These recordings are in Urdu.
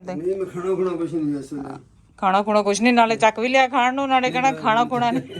ਨਹੀਂ ਮੈਂ ਖਾਣਾ ਖੁਣਾ ਕੁਛ ਨਹੀਂ ਇਸ ਵੇਲੇ ਖਾਣਾ ਖੁਣਾ ਕੁਛ ਨਹੀਂ, ਨਾਲੇ ਚੱਕ ਵੀ ਲਿਆ ਖਾਣ ਨੂੰ, ਨਾਲੇ ਕਹਿਣਾ ਖਾਣਾ ਖੁਣਾ ਨਹੀਂ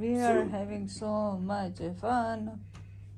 We are having so much fun.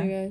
you guys.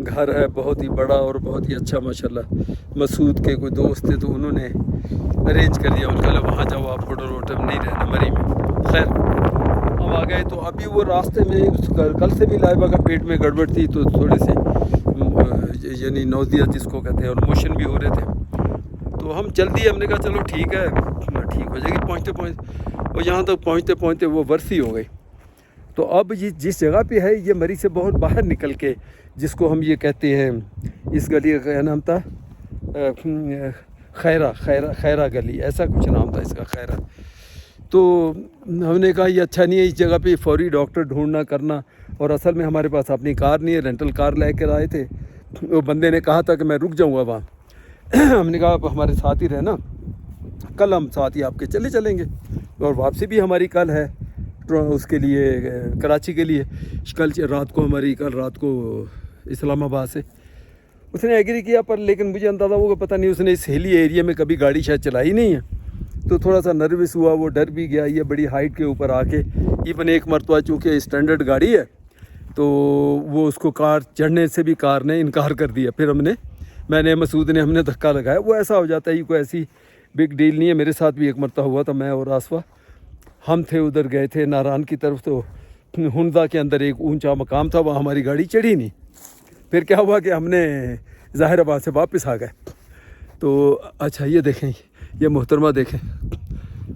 گھر ہے بہت ہی بڑا اور بہت ہی اچھا ماشاءاللہ. مسعود کے کوئی دوست تھے تو انہوں نے ارینج کر دیا. ان کو وہاں جاؤ آپ ہوٹل ووٹل نہیں رہنا مری میں. خیر ہم آ گئے تو ابھی وہ راستے میں کل سے بھی لائبہ کا پیٹ میں گڑبڑ تھی تو تھوڑے سے یعنی نوزیہ جس کو کہتے ہیں اور موشن بھی ہو رہے تھے. تو ہم جلدی ہم نے کہا چلو ٹھیک ہے ٹھیک ہو جائے گی پہنچتے اور یہاں تک پہنچتے وہ ورثی ہو گئی. تو اب یہ جس جگہ پہ ہے یہ مری سے بہت باہر نکل کے جس کو ہم یہ کہتے ہیں اس گلی کا کیا نام تھا خیرہ گلی ایسا کچھ نام تھا اس کا خیرہ. تو ہم نے کہا یہ اچھا نہیں ہے اس جگہ پہ فوری ڈاکٹر ڈھونڈنا کرنا. اور اصل میں ہمارے پاس اپنی کار نہیں ہے رینٹل کار لے کر آئے تھے. وہ بندے نے کہا تھا کہ میں رک جاؤں گا وہاں. ہم نے کہا آپ ہمارے ساتھ ہی رہنا کل ہم ساتھ ہی آپ کے چلیں گے. اور واپسی بھی ہماری کل ہے اس کے لیے کراچی کے لیے. کل رات کو ہماری کل رات کو اسلام آباد سے اس نے ایگری کیا پر لیکن مجھے اندازہ ہوگا پتہ نہیں اس نے اس ہیلی ایریا میں کبھی گاڑی شاید چلائی نہیں ہے تو تھوڑا سا نروس ہوا. وہ ڈر بھی گیا یہ بڑی ہائٹ کے اوپر آ کے. ایون ایک مرتبہ چونکہ اسٹینڈرڈ گاڑی ہے تو وہ اس کو کار چڑھنے سے بھی کار نے انکار کر دیا. پھر میں نے مسعود نے ہم نے دھکا لگایا. وہ ایسا ہو جاتا ہے یہ کوئی ایسی بگ ڈیل نہیں ہے. میرے ساتھ بھی ایک مرتبہ ہوا تھا. میں اور آصفہ ہم تھے ادھر گئے تھے ناران کی طرف تو ہندا کے اندر ایک اونچا مقام تھا وہاں ہماری گاڑی چڑھی نہیں. پھر کیا ہوا کہ ہم نے ظاہر آباد سے واپس آ گئے. تو اچھا یہ دیکھیں یہ محترمہ دیکھیں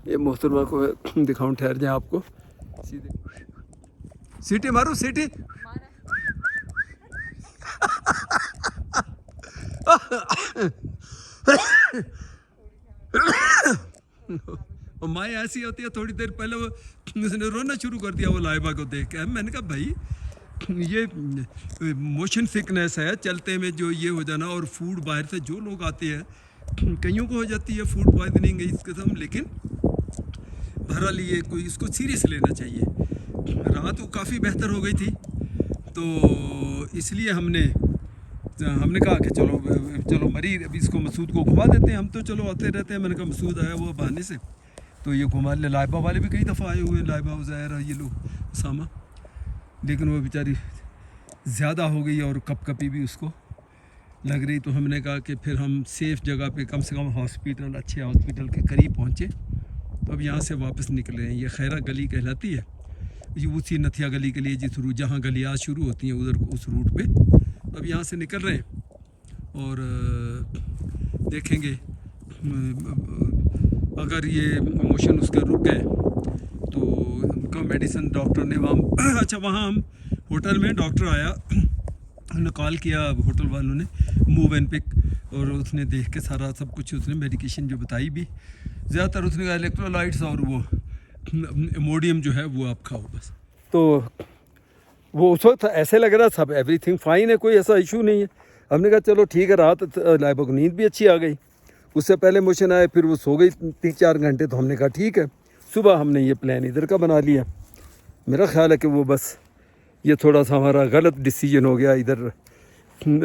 یہ محترمہ کو دکھاؤں ٹھہر جائیں آپ کو. سیٹی مارو سیٹی مائیں ایسی ہوتی ہے تھوڑی دیر پہلے وہ اس نے رونا شروع کر دیا وہ لائبہ کو دیکھ کے. میں نے کہا بھائی یہ موشن سکنس ہے چلتے میں جو یہ ہو جانا اور فوڈ باہر سے جو لوگ آتے ہیں کئیوں کو ہو جاتی ہے فوڈ پوائزننگ اس قسم. لیکن بہرحال یہ کوئی اس کو سیریس لینا چاہیے. رات وہ کافی بہتر ہو گئی تھی تو اس لیے ہم نے کہا کہ چلو مری ابھی اس کو مسعود کو گھما دیتے ہیں. ہم تو چلو آتے رہتے ہیں. میں نے کہا مسعود آیا وہ بہانے سے تو یہ گھما لے. لائبہ والے بھی کئی دفعہ آئے ہوئے ہیں لائبہ عزیر یہ لوگ اسامہ. لیکن وہ بیچاری زیادہ ہو گئی اور کپ کپی بھی اس کو لگ رہی. تو ہم نے کہا کہ پھر ہم سیف جگہ پہ کم سے کم ہاسپیٹل اچھے ہاسپیٹل کے قریب پہنچے. تو اب یہاں سے واپس نکلے ہیں. یہ خیرہ گلی کہلاتی ہے یہ اسی نتھیا گلی کے لیے جس روٹ جہاں گلیات شروع ہوتی ہیں ادھر اس روٹ پہ. اب یہاں سے نکل رہے ہیں اور دیکھیں گے اگر یہ موشن اس کا رک گئے تو ان کا میڈیسن ڈاکٹر نے وہاں اچھا وہاں ہم ہوٹل میں ڈاکٹر آیا انہوں نے کال کیا ہوٹل والوں نے موو اینڈ پک اور اس نے دیکھ کے سارا سب کچھ اس نے میڈیکیشن جو بتائی بھی زیادہ تر اس نے کہا الیکٹرولائٹس اور وہ اموڈیم جو ہے وہ آپ کھاؤ بس. تو وہ اس وقت ایسے لگ رہا سب ایوری تھنگ فائن ہے کوئی ایسا ایشو نہیں ہے. ہم نے کہا چلو ٹھیک ہے. رات لائبہ کو نیند بھی اچھی آ گئی. اس سے پہلے موشن آئے پھر وہ سو گئی 3-4 گھنٹے. تو ہم نے کہا ٹھیک ہے. صبح ہم نے یہ پلان ادھر کا بنا لیا. میرا خیال ہے کہ وہ بس یہ تھوڑا سا ہمارا غلط ڈیسیجن ہو گیا ادھر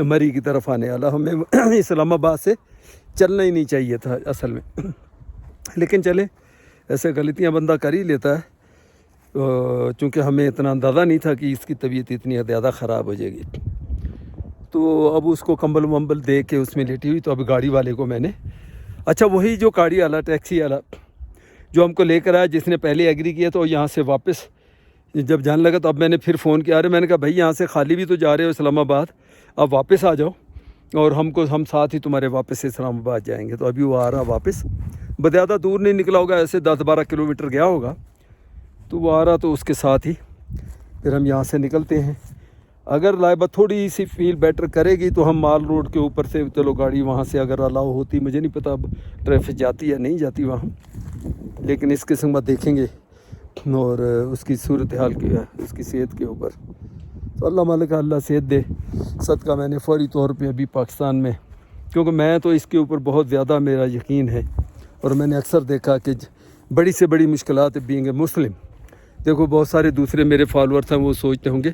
مری کی طرف آنے والا. ہمیں اسلام آباد سے چلنا ہی نہیں چاہیے تھا اصل میں. لیکن چلیں ایسے غلطیاں بندہ کر ہی لیتا ہے چونکہ ہمیں اتنا اندازہ نہیں تھا کہ اس کی طبیعت اتنی زیادہ خراب ہو جائے گی. تو اب اس کو کمبل ومبل دے کے اس میں لیٹی ہوئی. تو اب گاڑی والے کو میں نے اچھا وہی جو گاڑی والا ٹیکسی والا جو ہم کو لے کر آیا جس نے پہلے ایگری کیا تو یہاں سے واپس جب جانے لگا تو اب میں نے پھر فون کیا. میں نے کہا بھائی یہاں سے خالی بھی تو جا رہے ہو اسلام آباد اب واپس آ جاؤ اور ہم ساتھ ہی تمہارے واپس سے اسلام آباد جائیں گے. تو ابھی وہ آ رہا واپس زیادہ دور نہیں نکلا ہوگا ایسے 10-12 کلومیٹر گیا ہوگا. تو وہ آ رہا تو اس کے ساتھ ہی پھر ہم یہاں سے نکلتے ہیں. اگر لائبہ تھوڑی سی فیل بیٹر کرے گی تو ہم مال روڈ کے اوپر سے چلو گاڑی وہاں سے اگر الاؤ ہوتی مجھے نہیں پتہ اب ٹریفک جاتی یا نہیں جاتی وہاں. لیکن اس قسم کا دیکھیں گے اور اس کی صورتحال کی ہے اس کی صحت کے اوپر. تو اللہ مالک اللہ صحت دے. صدقہ میں نے فوری طور پہ ابھی پاکستان میں کیونکہ میں تو اس کے اوپر بہت زیادہ میرا یقین ہے اور میں نے اکثر دیکھا کہ بڑی سے بڑی مشکلات بینگ اے مسلم. دیکھو بہت سارے دوسرے میرے فالورز ہیں وہ سوچتے ہوں گے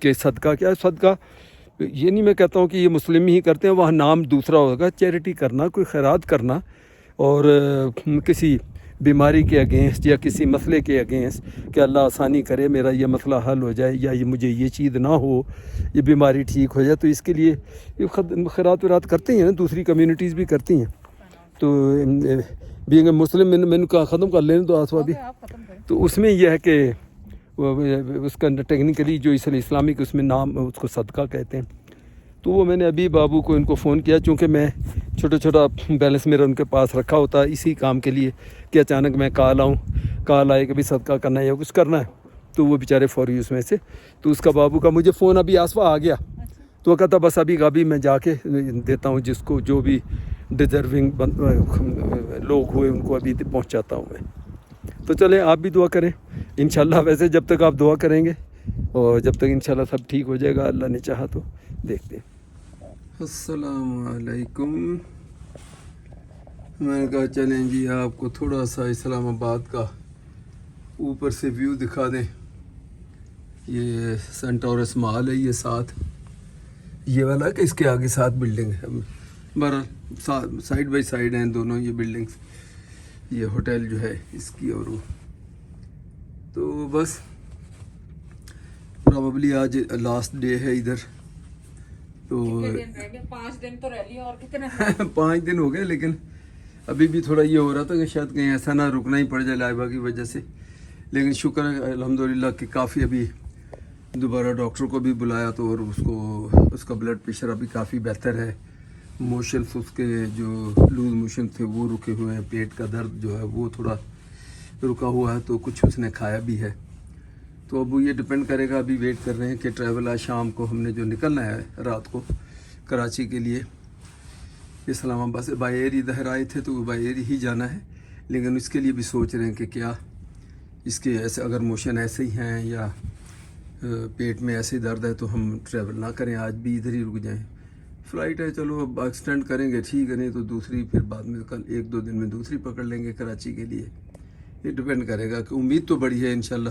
کہ صدقہ کیا ہے. صدقہ یہ نہیں میں کہتا ہوں کہ یہ مسلم ہی کرتے ہیں وہاں نام دوسرا ہوگا. چیریٹی کرنا کوئی خیرات کرنا اور کسی بیماری کے اگینسٹ یا کسی مسئلے کے اگینسٹ کہ اللہ آسانی کرے میرا یہ مسئلہ حل ہو جائے یا یہ مجھے یہ چیز نہ ہو، یہ بیماری ٹھیک ہو جائے، تو اس کے لیے خیرات ورات کرتے ہیں نا، دوسری کمیونٹیز بھی کرتی ہیں. تو بینگ اے مسلم میں نے کہا ختم کر لینے تو آسوا بھی. تو اس میں یہ ہے کہ اس کا ٹیکنیکلی جو اسلامک اس میں نام اس کو صدقہ کہتے ہیں. تو وہ میں نے ابھی بابو کو ان کو فون کیا، چونکہ میں چھوٹا بیلنس میرا ان کے پاس رکھا ہوتا ہے اسی کام کے لیے کہ اچانک میں کال آئے کہ بھی صدقہ کرنا ہے یا کچھ کرنا ہے، تو وہ بیچارے فوری اس میں سے. تو اس کا بابو کا مجھے فون ابھی آسوا آ گیا، تو وہ کہتا بس ابھی میں جا کے دیتا ہوں، جس کو جو بھی ڈیزرونگ لوگ ہوئے ان کو ابھی پہنچاتا ہوں میں. تو چلیں آپ بھی دعا کریں انشاءاللہ. ویسے جب تک آپ دعا کریں گے اور جب تک انشاءاللہ سب ٹھیک ہو جائے گا، اللہ نے چاہا تو دیکھتے ہیں. السلام علیکم. میں نے کہا چلیں جی آپ کو تھوڑا سا اسلام آباد کا اوپر سے ویو دکھا دیں. یہ سینٹورس مال ہے، یہ ساتھ یہ والا کہ اس کے آگے 7 بلڈنگ ہے، بہرحال سائڈ بائی سائڈ ہیں دونوں یہ بلڈنگس. یہ ہوٹل جو ہے اس کی اور وہ. تو بس پرابیبلی آج لاسٹ ڈے ہے ادھر. تو 5 دن تو رہ لیے اور کتنے 5 دن ہو گئے، لیکن ابھی بھی تھوڑا یہ ہو رہا تھا کہ شاید کہیں ایسا نہ رکنا ہی پڑ جائے لائبہ کی وجہ سے. لیکن شکر ہے الحمدللہ کہ کافی ابھی دوبارہ ڈاکٹر کو بھی بلایا تو اور اس کا بلڈ پریشر ابھی کافی بہتر ہے. موشنس اس کے جو لوز موشن تھے وہ رکے ہوئے ہیں، پیٹ کا درد جو ہے وہ تھوڑا رکا ہوا ہے، تو کچھ اس نے کھایا بھی ہے. تو اب یہ ڈپینڈ کرے گا، ابھی ویٹ کر رہے ہیں کہ ٹریول آج شام کو ہم نے جو نکلنا ہے رات کو کراچی کے لیے. اسلام آباد سے بائی ایئر ادھر آئے تھے تو بائی ایئر ہی جانا ہے، لیکن اس کے لیے بھی سوچ رہے ہیں کہ کیا اس کے ایسے اگر موشن ایسے ہی ہیں یا پیٹ میں ایسے درد ہے تو ہم ٹریول نہ کریں، آج بھی ادھر ہی رک جائیں. فلائٹ ہے چلو اب ایکسٹینڈ کریں گے ٹھیک ہے، نہیں تو دوسری پھر بعد میں کل 1-2 دن میں دوسری پکڑ لیں گے کراچی کے لیے. یہ ڈپینڈ کرے گا کہ امید تو بڑی ہے انشاءاللہ.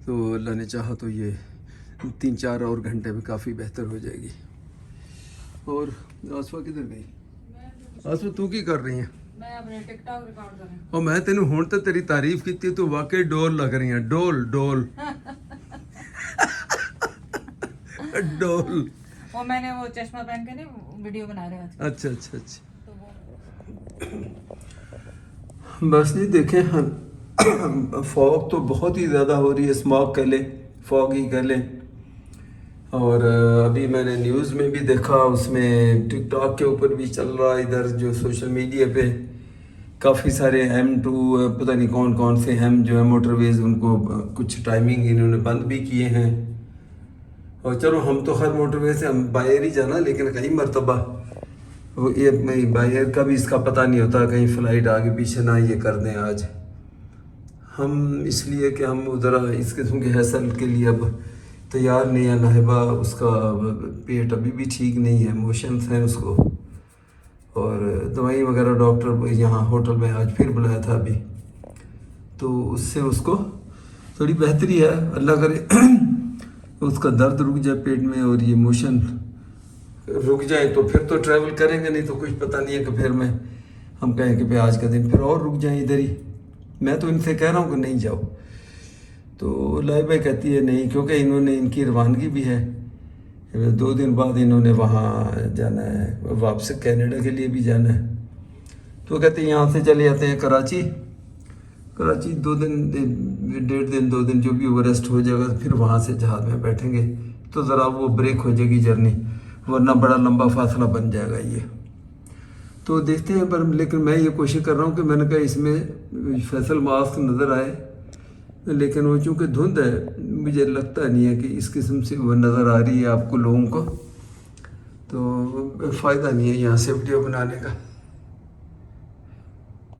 تو اللہ نے چاہا تو یہ 3-4 اور گھنٹے میں کافی بہتر ہو جائے گی. اور آسوا کدھر گئی؟ آسوا تو کی کر رہی ہیں؟ میں اپنے ٹک ٹاک ریکارڈ کر رہی ہوں. اور میں تینوں ہون تے تیری تعریف کیتی تو واقعی ڈول لگ رہی ہیں. ڈول ڈول ڈول. وہ میں نے وہ چشمہ پہن کے نہیں ویڈیو بنا رہے ہیں. اچھا اچھا اچھا. بس نہیں دیکھیں فوگ تو بہت ہی زیادہ ہو رہی ہے، اسماگ کہہ لیں، فوگ ہی کہہ لیں. اور ابھی میں نے نیوز میں بھی دیکھا، اس میں ٹک ٹاک کے اوپر بھی چل رہا ہے، ادھر جو سوشل میڈیا پہ کافی سارے M2 پتہ نہیں کون کون سے جو ہے موٹر ویز، ان کو کچھ ٹائمنگ انہوں نے بند بھی کیے ہیں. اور چلو ہم تو خیر موٹر وے سے ہم بائی ایئر ہی جانا، لیکن کئی مرتبہ وہ یہ بائی ایئر کا بھی اس کا پتہ نہیں ہوتا، کہیں فلائٹ آگے پیچھے نہ یہ کر دیں. آج ہم اس لیے کہ ہم ادھر اس قسم کے حیثل کے لیے اب تیار نہیں ہے. ناہبہ اس کا پیٹ ابھی بھی ٹھیک نہیں ہے، موشنس ہیں اس کو، اور دوائی وغیرہ ڈاکٹر یہاں ہوٹل میں آج پھر بلایا تھا ابھی، تو اس سے اس کو تھوڑی بہتری ہے. اللہ کرے اس کا درد رک جائے پیٹ میں اور یہ موشن رک جائے تو پھر تو ٹریول کریں گے، نہیں تو کچھ پتہ نہیں ہے کہ پھر ہم کہیں کہ آج کا دن پھر اور رک جائیں ادھر ہی. میں تو ان سے کہہ رہا ہوں کہ نہیں جاؤ، تو لائبہ کہتی ہے نہیں، کیونکہ انہوں نے ان کی روانگی بھی ہے. 2 دن بعد انہوں نے وہاں جانا ہے، واپس کینیڈا کے لیے بھی جانا ہے. تو کہتے ہیں یہاں سے چلے جاتے ہیں کراچی 2 دن 1.5 دن 2 دن جو بھی وہ ریسٹ ہو جائے گا، پھر وہاں سے جہاز میں بیٹھیں گے تو ذرا وہ بریک ہو جائے گی جرنی، ورنہ بڑا لمبا فاصلہ بن جائے گا یہ. تو دیکھتے ہیں. پر لیکن میں یہ کوشش کر رہا ہوں کہ میں نے کہا اس میں فیصل ماسک نظر آئے، لیکن وہ چونکہ دھند ہے مجھے لگتا نہیں ہے کہ اس قسم سے وہ نظر آ رہی ہے آپ کو لوگوں کو، تو فائدہ نہیں ہے یہاں سے ویڈیو بنانے کا.